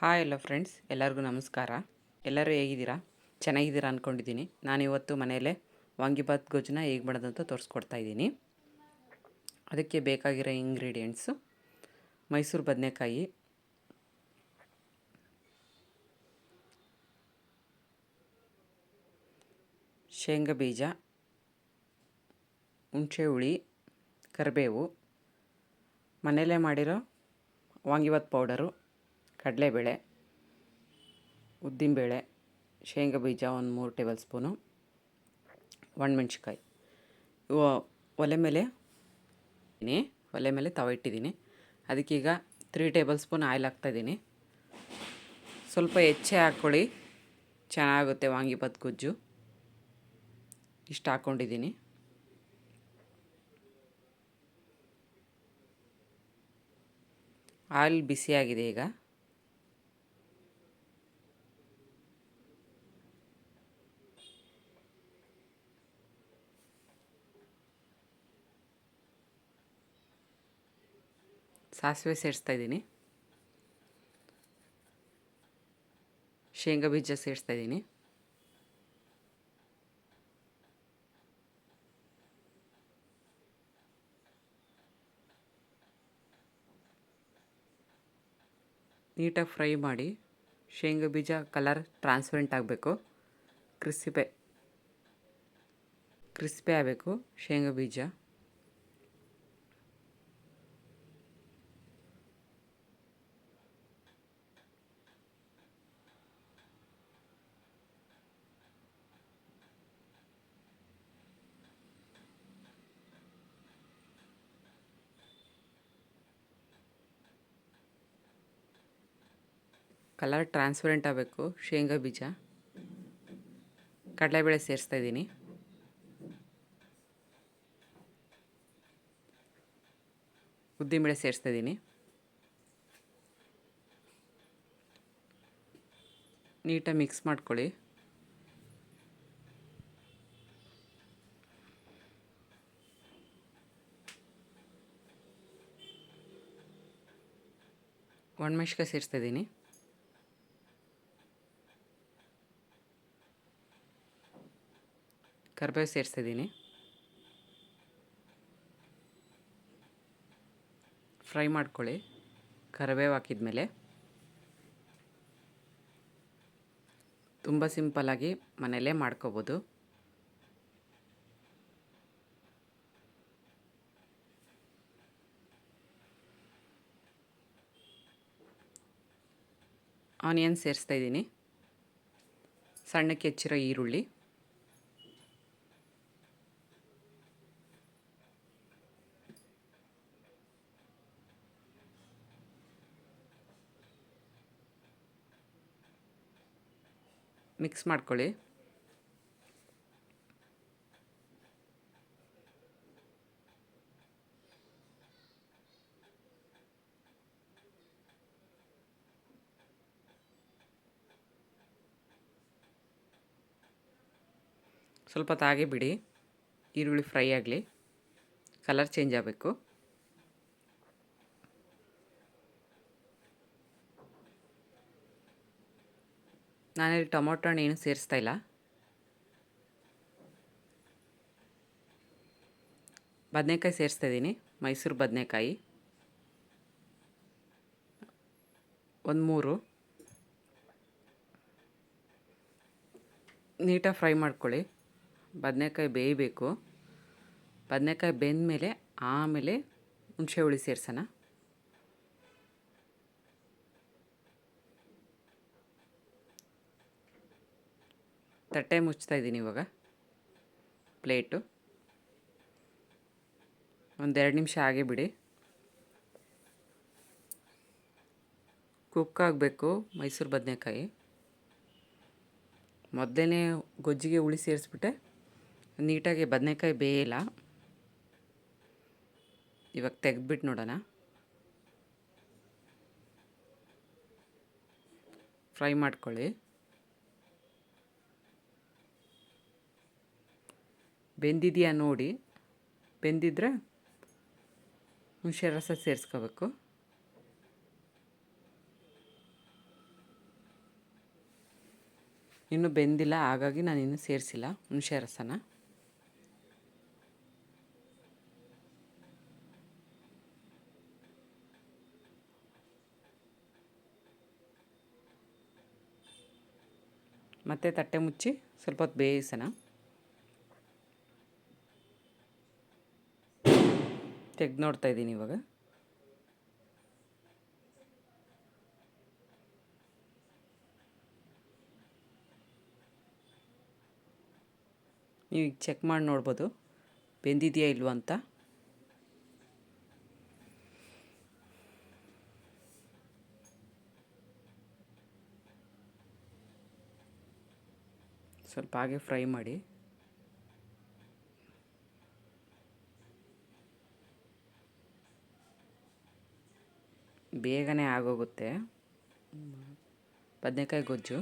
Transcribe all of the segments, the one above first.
Hi ಎಲ್ಲ friends, ಎಲ್ಲರಿಗೂ ನಮಸ್ಕಾರ. ಎಲ್ಲರೂ ಹೇಗಿದ್ದೀರಾ? ಚೆನ್ನಾಗಿದ್ದೀರಾ ಅಂದ್ಕೊಂಡಿದ್ದೀನಿ. ನಾನಿವತ್ತು ಮನೆಯಲ್ಲೇ ವಾಂಗಿಬಾತ್ ಗೊಜ್ಜನ್ನ ಹೇಗೆ ಮಾಡೋದಂತ ತೋರಿಸ್ಕೊಡ್ತಾ ಇದ್ದೀನಿ. ಅದಕ್ಕೆ ಬೇಕಾಗಿರೋ ಇಂಗ್ರೀಡಿಯೆಂಟ್ಸು: ಮೈಸೂರು ಬದನೆಕಾಯಿ, ಶೇಂಗಾ ಬೀಜ, ಹುಣಸೆ ಹುಳಿ, ಕರಿಬೇವು, ಮನೆಯಲ್ಲೇ ಮಾಡಿರೋ ವಾಂಗಿಬಾತ್ ಪೌಡರು, ಕಡಲೆಬೇಳೆ, ಉದ್ದಿನಬೇಳೆ, ಶೇಂಗಾ ಬೀಜ ಒಂದು 3 ಟೇಬಲ್ ಸ್ಪೂನು, ಒಣಮೆಣ್ಸಿಕಾಯಿ. ಒಲೆ ಮೇಲೆ ತವ ಇಟ್ಟಿದ್ದೀನಿ. ಅದಕ್ಕೀಗ 3 ಟೇಬಲ್ ಸ್ಪೂನ್ ಆಯಿಲ್ ಹಾಕ್ತಾಯಿದ್ದೀನಿ. ಸ್ವಲ್ಪ ಹೆಚ್ಚೇ ಹಾಕ್ಕೊಳ್ಳಿ, ಚೆನ್ನಾಗುತ್ತೆ ವಾಂಗಿಬಾತ್ ಗೊಜ್ಜು. ಇಷ್ಟು ಹಾಕ್ಕೊಂಡಿದ್ದೀನಿ. ಆಯಿಲ್ ಬಿಸಿಯಾಗಿದೆ. ಈಗ ಸಾಸಿವೆ ಸೇರಿಸ್ತಾ ಇದ್ದೀನಿ, ಶೇಂಗಾ ಬೀಜ ಸೇರಿಸ್ತಾ ಇದ್ದೀನಿ, ನೀಟಾಗಿ ಫ್ರೈ ಮಾಡಿ. ಶೇಂಗಾ ಬೀಜ ಕಲರ್ ಟ್ರಾನ್ಸ್ಪರೆಂಟ್ ಆಗಬೇಕು, ಕ್ರಿಸ್ಪಿ ಆಗಬೇಕು ಶೇಂಗಾ ಬೀಜ. ಕಲರ್ ಟ್ರಾನ್ಸ್ಪರೆಂಟ್ ಆಗಬೇಕು ಶೇಂಗಾ ಬೀಜ. ಕಡಲೆಬೇಳೆ ಸೇರಿಸ್ತಾ ಇದ್ದೀನಿ, ಉದ್ದಿನಬೇಳೆ ಸೇರಿಸ್ತಾ ಇದ್ದೀನಿ. ನೀಟಾಗಿ ಮಿಕ್ಸ್ ಮಾಡ್ಕೊಳ್ಳಿ. ಒಣಮೆಣ್ಸಿಕಾಯಿ ಸೇರಿಸ್ತಾ ಇದ್ದೀನಿ, ಕರಿಬೇವು ಸೇರಿಸ್ತಾ ಇದ್ದೀನಿ. ಫ್ರೈ ಮಾಡ್ಕೊಳ್ಳಿ. ಕರಿಬೇವು ಹಾಕಿದ್ಮೇಲೆ ತುಂಬ ಸಿಂಪಲ್ಲಾಗಿ ಮನೆಯಲ್ಲೇ ಮಾಡ್ಕೋಬೋದು. ಆನಿಯನ್ ಸೇರಿಸ್ತಾ ಇದ್ದೀನಿ, ಸಣ್ಣಕ್ಕೆ ಹೆಚ್ಚಿರೋ ಈರುಳ್ಳಿ, ಮಿಕ್ಸ್ ಮಾಡ್ಕೊಳ್ಳಿ. ಸ್ವಲ್ಪ ತಾಗೆ ಬಿಡಿ, ಈರುಳ್ಳಿ ಫ್ರೈ ಆಗಲಿ, ಕಲರ್ ಚೇಂಜ್ ಆಗಬೇಕು. ನಾನಿಲ್ಲಿ ಟೊಮೊಟೊ ಹಣ್ಣು ಏನು ಸೇರಿಸ್ತಾ ಇಲ್ಲ. ಬದನೆಕಾಯಿ ಸೇರಿಸ್ತಾ ಇದ್ದೀನಿ, ಮೈಸೂರು ಬದನೆಕಾಯಿ ಒಂದು 3. ನೀಟಾಗಿ ಫ್ರೈ ಮಾಡ್ಕೊಳ್ಳಿ. ಬದನೆಕಾಯಿ ಬೇಯಬೇಕು. ಬದನೆಕಾಯಿ ಬೆಂದಮೇಲೆ ಆಮೇಲೆ ಹುಣಸೆ ಹುಳಿ ಸೇರ್ಸೋಣ. ತಟ್ಟೆ ಮುಚ್ತಾ ಇದ್ದೀನಿ ಇವಾಗ. ಪ್ಲೇಟು ಒಂದು 2 ನಿಮಿಷ ಹಾಗೆ ಬಿಡಿ. ಕುಕ್ ಆಗಬೇಕು ಮೈಸೂರು ಬದನೆಕಾಯಿ. ಮೊದಲೇ ಗೊಜ್ಜಿಗೆ ಹುಳಿ ಸೇರಿಸ್ಬಿಟ್ಟೆ, ನೀಟಾಗಿ ಬದನೆಕಾಯಿ ಬೇಯಿಲ್ಲ. ಇವಾಗ ತೆಗೆದ್ಬಿಟ್ಟು ನೋಡೋಣ. ಫ್ರೈ ಮಾಡ್ಕೊಳ್ಳಿ. ಬೆಂದಿದೆಯಾ ನೋಡಿ. ಬೆಂದಿದ್ರೆ ಹುಣಸೆ ರಸ ಸೇರಿಸ್ಕೋಬೇಕು. ಇನ್ನೂ ಬೆಂದಿಲ್ಲ, ಹಾಗಾಗಿ ನಾನು ಇನ್ನೂ ಸೇರಿಸಿಲ್ಲ ಹುಣಸೆ ರಸನ. ಮತ್ತು ತಟ್ಟೆ ಮುಚ್ಚಿ ಸ್ವಲ್ಪ ಹೊತ್ತು ಬೇಯಿಸೋಣ. ತೆಗೆದು ನೋಡ್ತಾ ಇದ್ದೀನಿ ಇವಾಗ. ನೀವು ಈಗ ಚೆಕ್ ಮಾಡಿ ನೋಡ್ಬೋದು ಬೆಂದಿದೆಯಾ ಇಲ್ವ ಅಂತ. ಸ್ವಲ್ಪ ಹಾಗೆ ಫ್ರೈ ಮಾಡಿ. ಬೇಗನೆ ಆಗೋಗುತ್ತೆ ಬದನೆಕಾಯಿ ಗೊಜ್ಜು.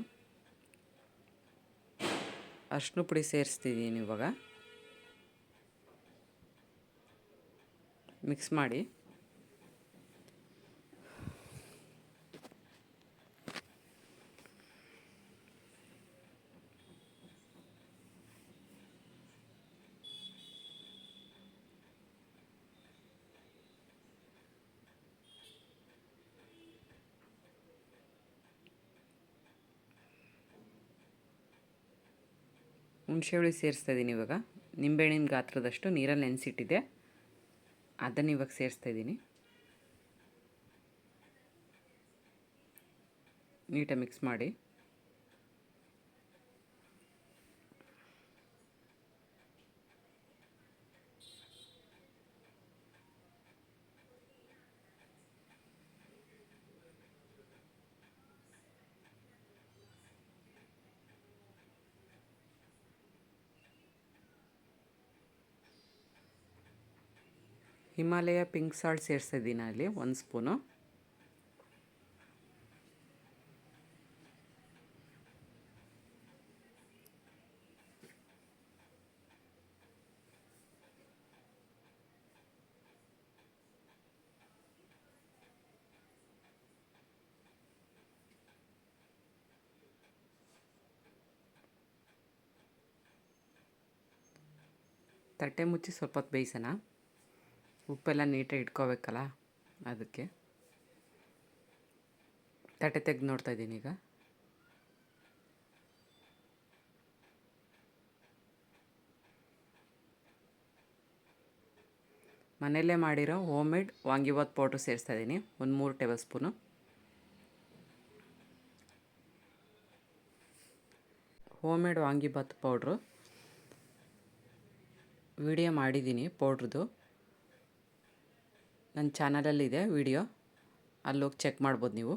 ಅರಿಶಿನ ಪುಡಿ ಸೇರಿಸ್ತಿದ್ದೀನಿ ಇವಾಗ. ಮಿಕ್ಸ್ ಮಾಡಿ. ಹುಣಸೆ ಹುಳಿ ಸೇರಿಸ್ತಾ ಇದ್ದೀನಿ ಇವಾಗ. ನಿಂಬೆಹಣ್ಣಿನ ಗಾತ್ರದಷ್ಟು ನೀರಲ್ಲಿ ನೆನೆಸಿಟ್ಟಿದೆ, ಅದನ್ನು ಇವಾಗ ಸೇರಿಸ್ತಾ ಇದ್ದೀನಿ. ನೀಟಾಗಿ ಮಿಕ್ಸ್ ಮಾಡಿ. ಹಿಮಾಲಯ ಪಿಂಕ್ ಸಾಲ್ಟ್ ಸೇರಿಸ್ತಾ ಇದ್ದೀನಿ ಅಲ್ಲಿ 1 ಸ್ಪೂನು. ತಟ್ಟೆ ಮುಚ್ಚಿ ಸ್ವಲ್ಪ ಹೊತ್ತು ಬೇಯಿಸೋಣ. ಉಪ್ಪೆಲ್ಲ ನೀಟಾಗಿ ಇಟ್ಕೋಬೇಕಲ್ಲ, ಅದಕ್ಕೆ. ತಟ್ಟೆ ತೆಗೆದು ನೋಡ್ತಾ ಇದ್ದೀನಿ ಈಗ. ಮನೆಯಲ್ಲೇ ಮಾಡಿರೋ ಹೋಮ್ ಮೇಡ್ ವಾಂಗಿಬಾತ್ ಪೌಡ್ರ್ ಸೇರಿಸ್ತಾ ಇದ್ದೀನಿ, ಒಂದು 3 table spoon. Home made vangibath powder video ಮಾಡಿದ್ದೀನಿ ಪೌಡ್ರದ್ದು. ನನ್ನ ಚಾನಲಲ್ಲಿದೆ ವಿಡಿಯೋ, ಅಲ್ಲೋಗಿ ಚೆಕ್ ಮಾಡ್ಬೋದು ನೀವು.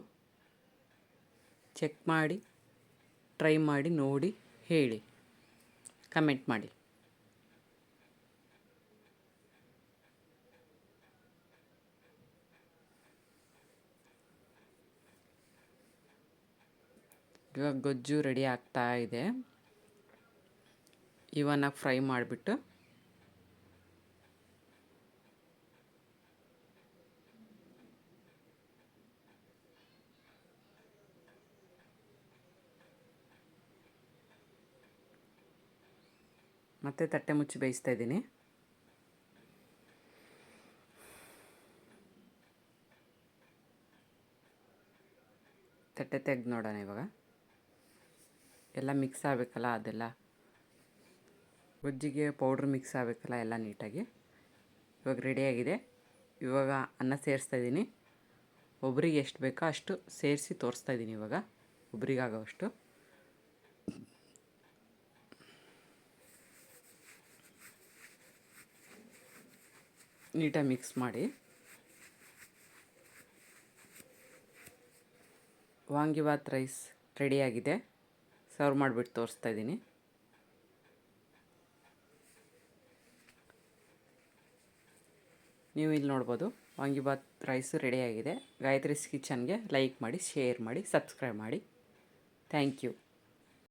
ಚೆಕ್ ಮಾಡಿ ಟ್ರೈ ಮಾಡಿ ನೋಡಿ ಹೇಳಿ, ಕಮೆಂಟ್ ಮಾಡಿ. ಇವಾಗ ಗೊಜ್ಜು ರೆಡಿ ಆಗ್ತಾ ಇದೆ. ಇವನ್ನಾಗಿ ಫ್ರೈ ಮಾಡಿಬಿಟ್ಟು ಮತ್ತೆ ತಟ್ಟೆ ಮುಚ್ಚಿ ಬೇಯಿಸ್ತಾ ಇದ್ದೀನಿ. ತಟ್ಟೆ ತೆಗೆದು ನೋಡೋಣ ಇವಾಗ. ಎಲ್ಲ ಮಿಕ್ಸ್ ಆಗಬೇಕಲ್ಲ, ಅದೆಲ್ಲ ಗೊಜ್ಜಿಗೆ ಪೌಡ್ರ್ ಮಿಕ್ಸ್ ಆಗಬೇಕಲ್ಲ ಎಲ್ಲ ನೀಟಾಗಿ. ಇವಾಗ ರೆಡಿಯಾಗಿದೆ. ಇವಾಗ ಅನ್ನ ಸೇರಿಸ್ತಾ ಇದ್ದೀನಿ. ಒಬ್ರಿಗೆ ಎಷ್ಟು ಬೇಕೋ ಅಷ್ಟು ಸೇರಿಸಿ ತೋರಿಸ್ತಾ ಇದ್ದೀನಿ ಇವಾಗ, ಒಬ್ರಿಗಾಗೋವಷ್ಟು. ನೀಟಾಗಿ ಮಿಕ್ಸ್ ಮಾಡಿ. ವಾಂಗಿಬಾತ್ ರೈಸ್ ರೆಡಿಯಾಗಿದೆ. ಸರ್ವ್ ಮಾಡಿಬಿಟ್ಟು ತೋರಿಸ್ತಾ ಇದ್ದೀನಿ. ನೀವು ಇಲ್ಲಿ ನೋಡ್ಬೋದು ವಾಂಗಿಬಾತ್ ರೈಸು ರೆಡಿಯಾಗಿದೆ. ಗಾಯತ್ರೀಸ್ ಕಿಚನ್ಗೆ ಲೈಕ್ ಮಾಡಿ, ಶೇರ್ ಮಾಡಿ, ಸಬ್ಸ್ಕ್ರೈಬ್ ಮಾಡಿ. Thank you.